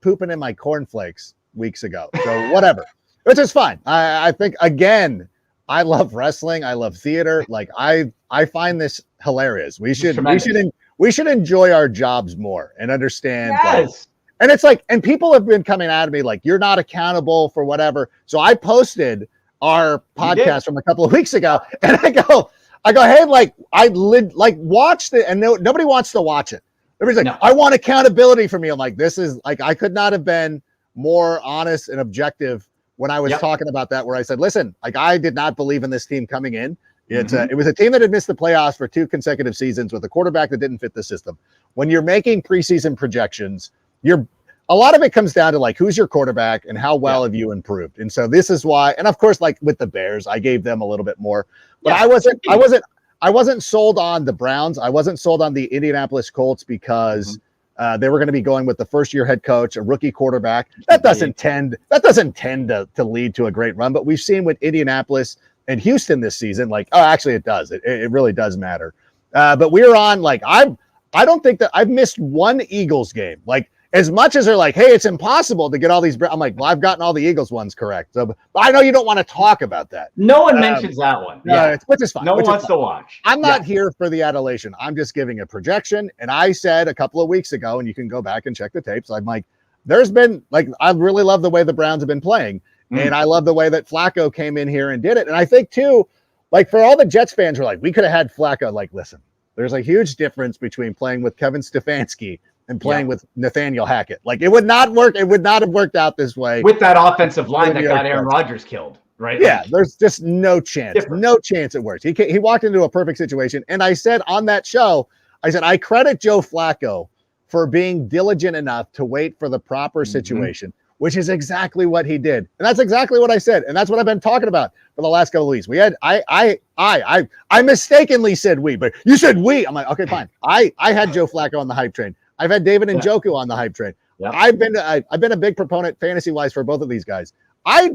pooping in my cornflakes weeks ago. So whatever, which is fine. I think, again, I love wrestling. I love theater. Like, I find this hilarious. We should enjoy our jobs more and understand. Yes. Like, and it's like, and people have been coming at me like, you're not accountable for whatever. So I posted our podcast from a couple of weeks ago, and I go, hey, like, watched it, and nobody wants to watch it. Everybody's like, I want accountability from you. I'm like, this is like, I could not have been more honest and objective when I was talking about that, where I said, listen, like, I did not believe in this team coming in. It was a team that had missed the playoffs for 2 consecutive seasons with a quarterback that didn't fit the system. When you're making preseason projections, a lot of it comes down to, like, who's your quarterback and how well have you improved. And so this is why, and of course, like with the Bears, I gave them a little bit more, but I wasn't sold on the Browns. I wasn't sold on the Indianapolis Colts because they were going to be going with the first-year head coach, a rookie quarterback. That doesn't tend to lead to a great run. But we've seen with Indianapolis and Houston this season, like, oh, actually, it does. It really does matter. But we're on, like, I don't think that I've missed one Eagles game. Like, as much as they're like, hey, it's impossible to get all these, I'm like, well, I've gotten all the Eagles ones correct. So, but I know you don't want to talk about that. No one mentions that one. No, which is fine. No one wants to watch. I'm not here for the adulation. I'm just giving a projection. And I said a couple of weeks ago, and you can go back and check the tapes, I'm like, there's been, like, I really love the way the Browns have been playing. And I love the way that Flacco came in here and did it. And I think, too, like, for all the Jets fans who are like, we could have had Flacco, like, listen, there's a huge difference between playing with Kevin Stefanski and playing with Nathaniel Hackett. Like, it would not work. It would not have worked out this way with that offensive line that got Aaron Rodgers killed, right? Yeah, like, there's just no chance. No chance it works. He walked into a perfect situation. And I said on that show, I said, I credit Joe Flacco for being diligent enough to wait for the proper situation, which is exactly what he did. And that's exactly what I said. And that's what I've been talking about for the last couple of weeks. I mistakenly said we, but you said we. I'm like, okay, fine. I had Joe Flacco on the hype train. I've had David Njoku on the hype train. Yep. I've been a big proponent fantasy wise for both of these guys. I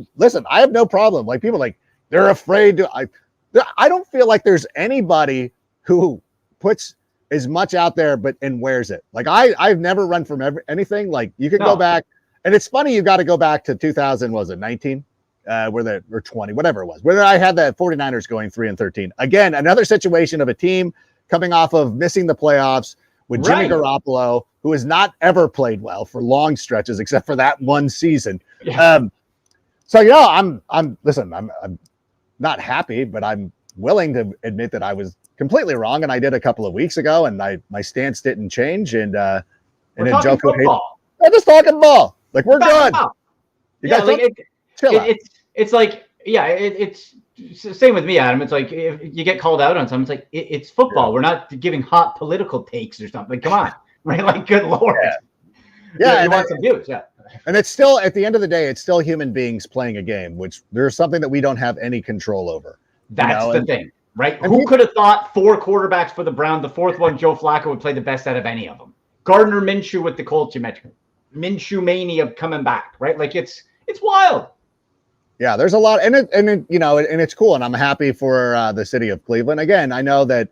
have no problem. Like people like they're afraid to. I don't feel like there's anybody who puts as much out there and wears it. Like I've never run from anything. Like you could go back, and it's funny you got to go back to 2019, or 20, whatever it was. Where I had the 49ers going 3-13. Again, another situation of a team coming off of missing the playoffs with Jimmy Garoppolo, who has not ever played well for long stretches except for that one season. Yeah. So I'm not happy, but I'm willing to admit that I was completely wrong, and I did a couple of weeks ago, and my stance didn't change. And Njoku football. I'm just talking ball. Like we're good. It's like it's same with me, Adam. It's like if you get called out on something, it's like it's football. Yeah. We're not giving hot political takes or something. Like, come on, right? Like, good Lord. Yeah, you want some views, yeah. And it's still, at the end of the day, it's still human beings playing a game, which there's something that we don't have any control over. That's the thing, right? Who could have thought 4 quarterbacks for the Browns, the fourth one, Joe Flacco, would play the best out of any of them? Gardner Minshew with the Colts, you mentioned. Minshew mania coming back, right? Like it's wild. Yeah, there's a lot, and it's cool, and I'm happy for the city of Cleveland. Again, I know that,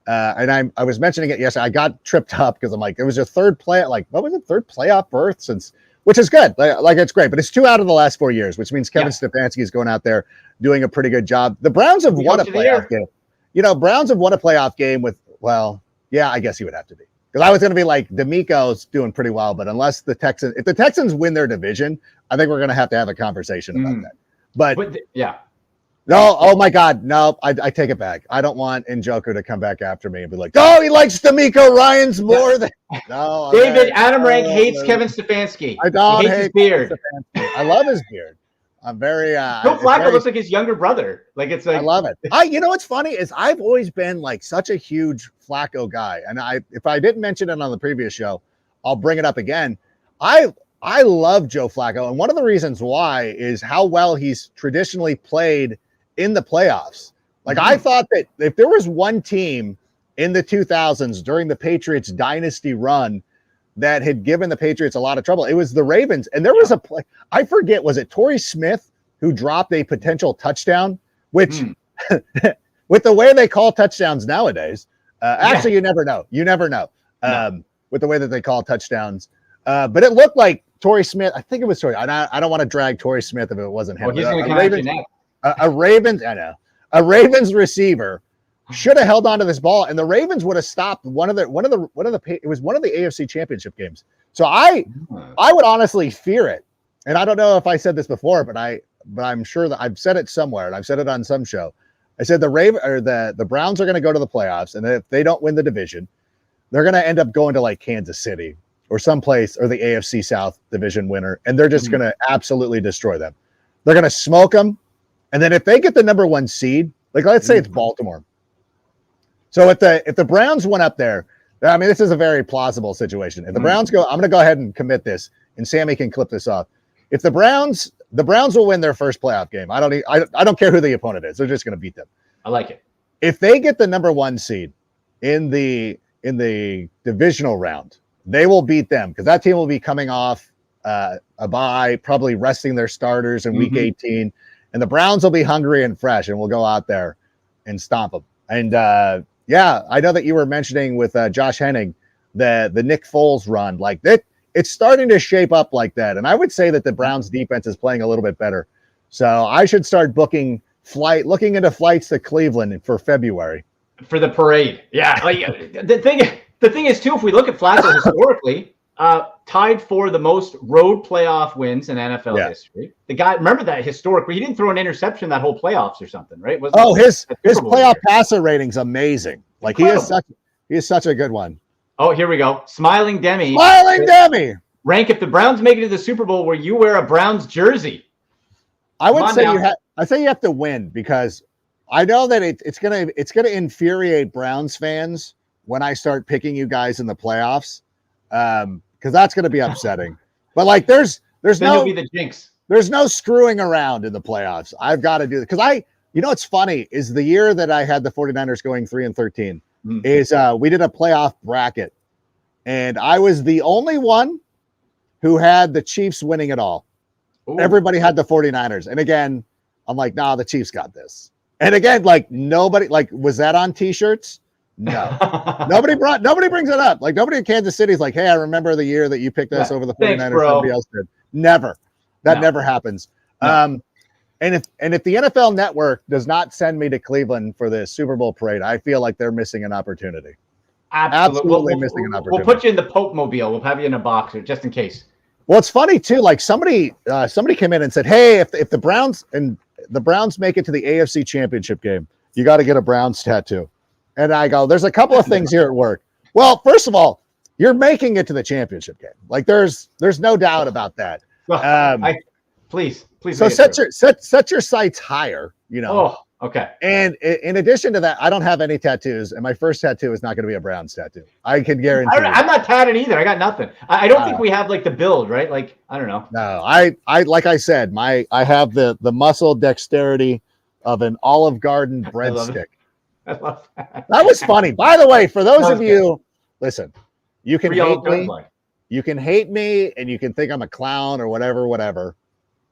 and I was mentioning it yesterday. I got tripped up because I'm like, it was your third playoff berth since, which is good. Like it's great, but it's 2 out of the last 4 years, which means Kevin Stefanski is going out there doing a pretty good job. The Browns have won a playoff game. Browns have won a playoff game with, I guess he would have to be. Because I was going to be like, D'Amico's doing pretty well, but if the Texans win their division, I think we're going to have a conversation about that. But no, oh my God, no, I take it back. I don't want Njoku to come back after me and be like, oh, he likes D'Amico Ryans more than no. David, Adam Rank hates Kevin Stefanski. I don't hate his beard. I love his beard. I'm very Joe Flacco looks like his younger brother. Like it's like I love it. What's funny is I've always been like such a huge Flacco guy. And if I didn't mention it on the previous show, I'll bring it up again. I love Joe Flacco. And one of the reasons why is how well he's traditionally played in the playoffs. Like I thought that if there was one team in the 2000s during the Patriots dynasty run that had given the Patriots a lot of trouble, it was the Ravens. And there was a play, I forget, was it Torrey Smith who dropped a potential touchdown, which with the way they call touchdowns nowadays, actually, you never know. With the way that they call touchdowns. But it looked like Torrey Smith, I think it was Torrey. I don't want to drag Torrey Smith if it wasn't him. He's going to come after you next. A Ravens receiver should have held onto this ball, and the Ravens would have stopped one of the AFC Championship games. So I would honestly fear it. And I don't know if I said this before, but I'm sure that I've said it somewhere, and I've said it on some show. I said the Browns are going to go to the playoffs, and if they don't win the division, they're going to end up going to like Kansas City or someplace, or the AFC South division winner, and they're just going to absolutely destroy them. They're going to smoke them. And then if they get the number 1 seed, like let's say it's Baltimore. So if the Browns went up there, I mean, this is a very plausible situation. If the Browns go, I'm going to go ahead and commit this, and Sammy can clip this off. If the Browns will win their first playoff game. I don't care who the opponent is. They're just going to beat them. I like it. If they get the number 1 seed in the divisional round, they will beat them because that team will be coming off a bye, probably resting their starters in week 18. And the Browns will be hungry and fresh, and we'll go out there and stomp them. And I know that you were mentioning with Josh Henig the Nick Foles run, like that. It's starting to shape up like that. And I would say that the Browns defense is playing a little bit better. So I should start looking into flights to Cleveland for February. For the parade. Yeah. Like the thing is too, if we look at Flacco historically, tied for the most road playoff wins in NFL history. The guy, remember that historic, he didn't throw an interception that whole playoffs or something, right? His playoff passer rating's amazing. Like he is such a good one. Oh, here we go. Smiling Demi. Rank, if the Browns make it to the Super Bowl, where you wear a Browns jersey. I would say you have to win, because I know that it's gonna infuriate Browns fans when I start picking you guys in the playoffs, because that's going to be upsetting. But like, there's then no you'll be the jinx. There's no screwing around in the playoffs. I've got to do it because what's funny is the year that I had the 49ers going 3-13 is we did a playoff bracket, and I was the only one who had the Chiefs winning it all. Ooh. Everybody had the 49ers. And again, I'm like, nah, the Chiefs got this. And again, like nobody, like, was that on t-shirts? No. nobody brings it up. Like nobody in Kansas City is like, hey, I remember the year that you picked us over the 49ers. Thanks, bro. Somebody else did. Never. That never happens. No. And if the NFL Network does not send me to Cleveland for the Super Bowl parade, I feel like they're missing an opportunity. Absolutely missing an opportunity. We'll put you in the Pope Mobile. We'll have you in a boxer just in case. Well, it's funny too. Like somebody came in and said, "Hey, if the Browns make it to the AFC Championship game, you got to get a Browns tattoo." And I go, "There's a couple of things here at work." Well, first of all, you're making it to the championship game. Like there's no doubt about that. Please. So set your sights higher. Oh, okay. And in addition to that, I don't have any tattoos, and my first tattoo is not going to be a Browns tattoo. I can guarantee. I'm not tatted either. I got nothing. I don't think we have like the build, right? Like I don't know. No, I like I said, I have the muscle dexterity of an Olive Garden breadstick. I love that. That was funny. By the way, for those of you, listen, you can hate me. You can hate me, and you can think I'm a clown or whatever.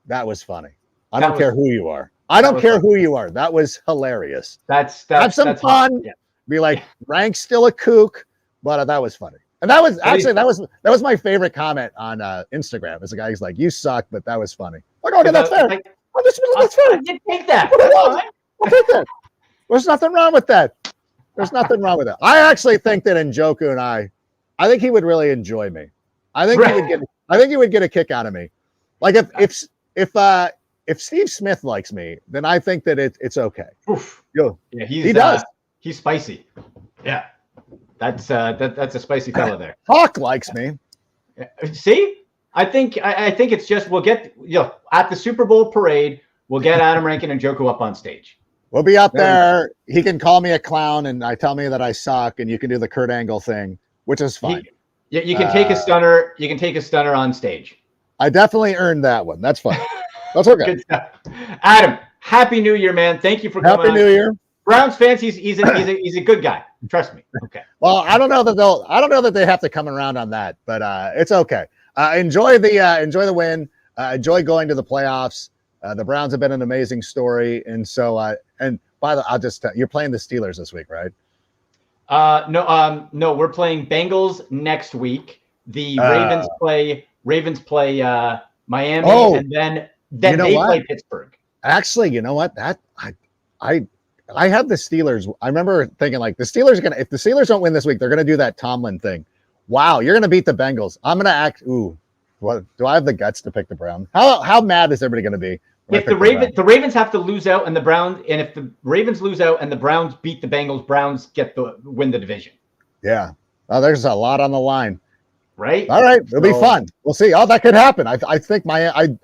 That was funny. I don't care who you are. I don't care who you are. That was hilarious. Have some fun. Yeah. Be like, Rank's still a kook, but that was funny. And that was actually that was my favorite comment on Instagram. It's a guy who's like, "You suck," but that was funny. Like, okay, that's fair. That's fair. You take that. I'll take that. There's nothing wrong with that. There's nothing wrong with it. I actually think that Njoku and I think he would really enjoy me. I think he would get a kick out of me. Like if Steve Smith likes me, then I think that it's okay. Oof. Yeah, he does. He's spicy. Yeah, that's a spicy fella there. Hawk likes me. See, I think it's just we'll get at the Super Bowl parade, we'll get Adam Rankin and Njoku up on stage. We'll be up there. He can call me a clown, and I tell me that I suck, and you can do the Kurt Angle thing, which is fine. You can take a stunner. You can take a stunner on stage. I definitely earned that one. That's fine. That's okay. Good stuff. Adam, Happy New Year, man. Thank you for coming. Happy New Year. Browns fans, he's a good guy. Trust me. Okay. Well, I don't know that they have to come around on that, but it's okay. Enjoy the win. Enjoy going to the playoffs. The Browns have been an amazing story, and so and by the I'll just you're playing the Steelers this week, right? No, we're playing Bengals next week. The Ravens play Miami, and then they play Pittsburgh. Actually, you know what? That I have the Steelers. I remember thinking like the Steelers are if the Steelers don't win this week, they're gonna do that Tomlin thing. Wow, you're gonna beat the Bengals. I'm gonna act. Ooh, what do I have the guts to pick the Browns? How mad is everybody gonna be? If the Ravens have to lose out and the Browns, and if the Ravens lose out and the Browns beat the Bengals, Browns win the division. Yeah. Oh, there's a lot on the line. Right. All right. It'll be fun. We'll see. Oh, that could happen. I think I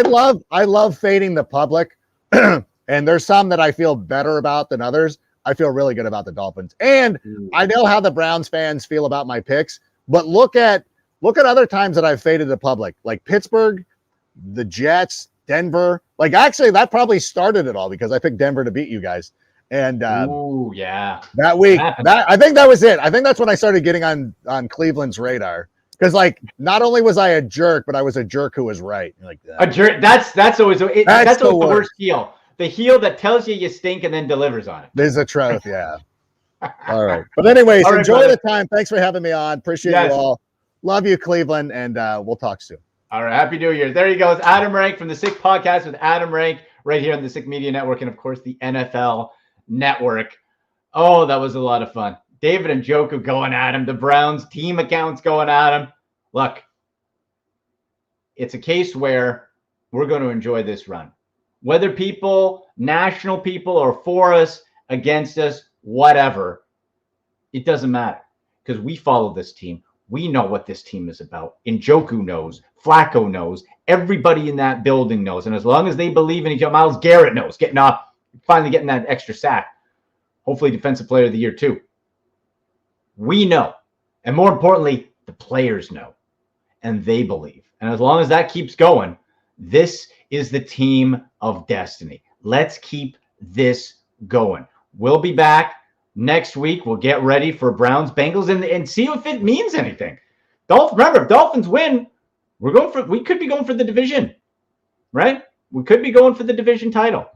love fading the public. And there's some that I feel better about than others. I feel really good about the Dolphins. And I know how the Browns fans feel about my picks, but look at other times that I've faded the public, like Pittsburgh, the Jets, Denver. Like actually that probably started it all because I picked Denver to beat you guys. And that week, I think that was it. I think that's when I started getting on Cleveland's radar. Because like not only was I a jerk, but I was a jerk who was right. Like that. A jerk. That's always the worst heel. The heel that tells you stink and then delivers on it. There's a truth, yeah. All right. But anyways, enjoy the time. Thanks for having me on. Appreciate you all. Love you, Cleveland, and we'll talk soon. All right. Happy New Year. There you go. It's Adam Rank from the Sick Podcast with Adam Rank right here on the Sick Media Network and, of course, the NFL Network. Oh, that was a lot of fun. David and Njoku going at him. The Browns team accounts going at him. Look, it's a case where we're going to enjoy this run. Whether people, national people, are for us, against us, whatever, it doesn't matter because we follow this team. We know what this team is about. Njoku knows. Flacco knows. Everybody in that building knows. And as long as they believe in each other, Myles Garrett knows. Finally getting that extra sack. hopefully Defensive Player of the Year too. We know. And more importantly, the players know. And they believe. And as long as that keeps going, this is the team of destiny. Let's keep this going. We'll be back next week. We'll get ready for Browns Bengals and see if it means anything. Remember, if Dolphins win, we could be going for the division, right? We could be going for the division title.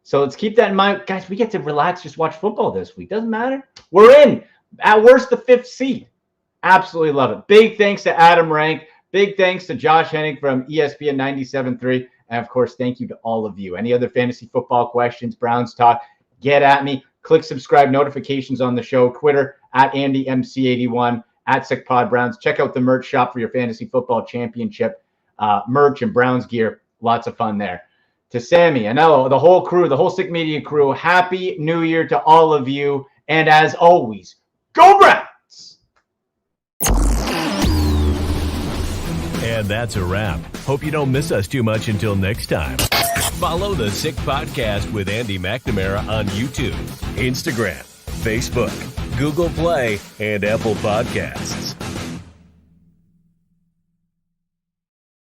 So let's keep that in mind. Guys, we get to relax, just watch football this week. Doesn't matter. We're in. At worst, the 5th seed. Absolutely love it. Big thanks to Adam Rank. Big thanks to Josh Henig from ESPN 97.3. And, of course, thank you to all of you. Any other fantasy football questions, Browns talk, get at me. Click subscribe, notifications on the show. Twitter, at AndyMC81, at SickPodBrowns. Check out the merch shop for your fantasy football championship merch and Browns gear. Lots of fun there. To Sammy, Anello, the whole crew, the whole Sick Media crew, Happy New Year to all of you. And as always, go Browns! And that's a wrap. Hope you don't miss us too much until next time. Follow the Sick Podcast with Andy McNamara on YouTube, Instagram, Facebook, Google Play, and Apple Podcasts.